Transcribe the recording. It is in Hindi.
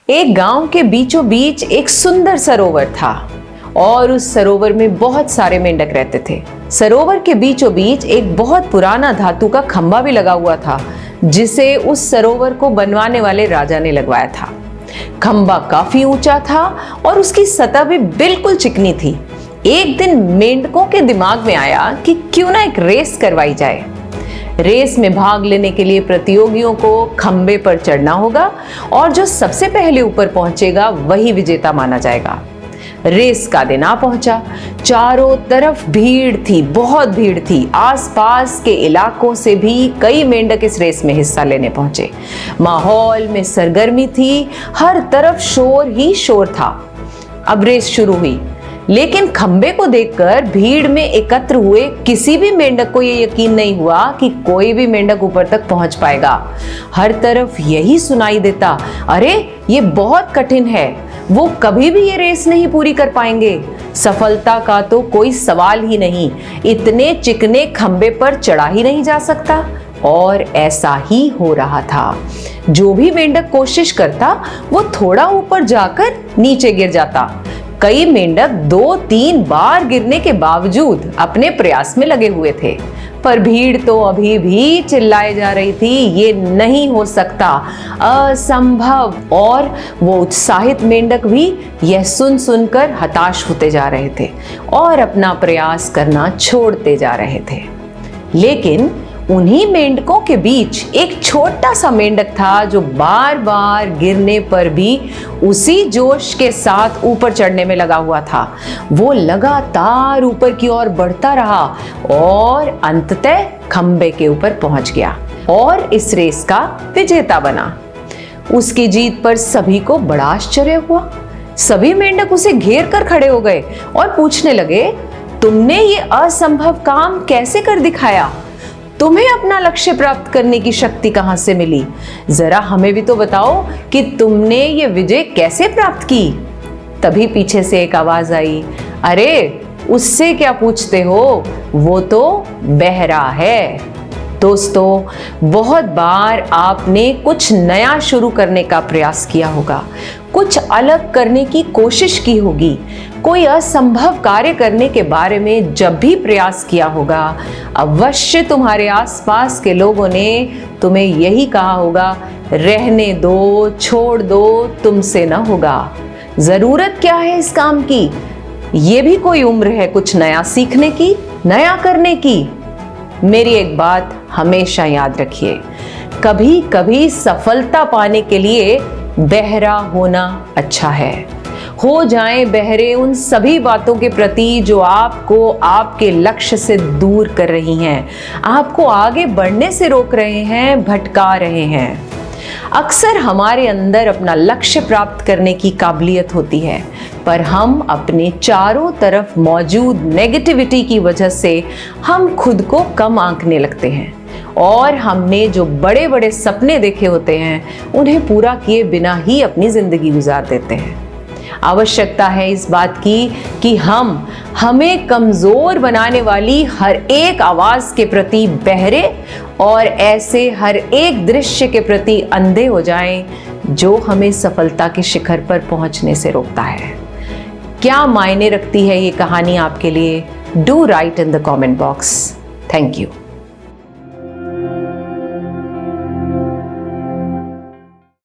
एक गांव के बीचों बीच एक सुंदर सरोवर था और उस सरोवर में बहुत सारे मेंढक रहते थे। सरोवर के बीचों बीच एक बहुत पुराना धातु का खंभा भी लगा हुआ था, जिसे उस सरोवर को बनवाने वाले राजा ने लगवाया था। खंभा काफी ऊंचा था और उसकी सतह भी बिल्कुल चिकनी थी। एक दिन मेंढकों के दिमाग में आया कि क्यों ना एक रेस करवाई जाए। रेस में भाग लेने के लिए प्रतियोगियों को खंबे पर चढ़ना होगा और जो सबसे पहले ऊपर पहुंचेगा वही विजेता माना जाएगा। रेस का दिन आ पहुंचा। चारों तरफ भीड़ थी, बहुत भीड़ थी। आसपास के इलाकों से भी कई मेंढक इस रेस में हिस्सा लेने पहुंचे। माहौल में सरगर्मी थी, हर तरफ शोर ही शोर था। अब रेस शुरू हुई, लेकिन खंबे को देखकर भीड़ में एकत्र हुए किसी भी मेंढक को यह यकीन नहीं हुआ कि कोई भी मेंढक ऊपर तक पहुंच पाएगा। हर तरफ यही सुनाई देता, अरे ये बहुत कठिन है, वो कभी भी ये रेस नहीं पूरी कर पाएंगे। सफलता का तो कोई सवाल ही नहीं, इतने चिकने खंबे पर चढ़ा ही नहीं जा सकता। और ऐसा ही हो रहा था। जो भी मेंढक कोशिश करता वो थोड़ा ऊपर जाकर नीचे गिर जाता। कई मेंढक 2-3 बार गिरने के बावजूद अपने प्रयास में लगे हुए थे, पर भीड़ तो अभी भी चिल्लाए जा रही थी, ये नहीं हो सकता, असंभव। और वो उत्साहित मेंढक भी यह सुन सुनकर हताश होते जा रहे थे और अपना प्रयास करना छोड़ते जा रहे थे। लेकिन उन्हीं मेंढकों के बीच एक छोटा सा मेंढक था जो बार बार गिरने पर भी उसी जोश के साथ ऊपर चढ़ने में लगा हुआ था। वो लगातार ऊपर की ओर बढ़ता रहा और अंततः खंबे के ऊपर पहुंच गया और इस रेस का विजेता बना। उसकी जीत पर सभी को बड़ा आश्चर्य हुआ। सभी मेंढक उसे घेर कर खड़े हो गए और पूछने लगे, तुमने ये असंभव काम कैसे कर दिखाया? तुम्हें अपना लक्ष्य प्राप्त करने की शक्ति कहां से मिली? जरा हमें भी तो बताओ कि तुमने ये विजय कैसे प्राप्त की? तभी पीछे से एक आवाज आई, अरे उससे क्या पूछते हो, वो तो बहरा है। दोस्तों, बहुत बार आपने कुछ नया शुरू करने का प्रयास किया होगा, कुछ अलग करने की कोशिश की होगी, कोई असंभव कार्य करने के बारे में जब भी प्रयास किया होगा, अवश्य तुम्हारे आसपास के लोगों ने तुम्हें यही कहा होगा, रहने दो, छोड़ दो, तुमसे न होगा। जरूरत क्या है इस काम की? ये भी कोई उम्र है कुछ नया सीखने की, नया करने की? मेरी एक बात हमेशा याद रखिए, कभी कभी सफलता पाने के लिए बहरा होना अच्छा है। हो जाएं बहरे उन सभी बातों के प्रति जो आपको आपके लक्ष्य से दूर कर रही हैं, आपको आगे बढ़ने से रोक रहे हैं, भटका रहे हैं। अक्सर हमारे अंदर अपना लक्ष्य प्राप्त करने की काबिलियत होती है, पर हम अपने चारों तरफ मौजूद नेगेटिविटी की वजह से हम खुद को कम आंकने लगते हैं और हमने जो बड़े बड़े सपने देखे होते हैं उन्हें पूरा किए बिना ही अपनी जिंदगी गुजार देते हैं। आवश्यकता है इस बात की कि हमें कमजोर बनाने वाली हर एक आवाज के प्रति बहरे और ऐसे हर एक दृश्य के प्रति अंधे हो जाएं जो हमें सफलता के शिखर पर पहुंचने से रोकता है। क्या मायने रखती है ये कहानी आपके लिए? Do right in the comment box. Thank you.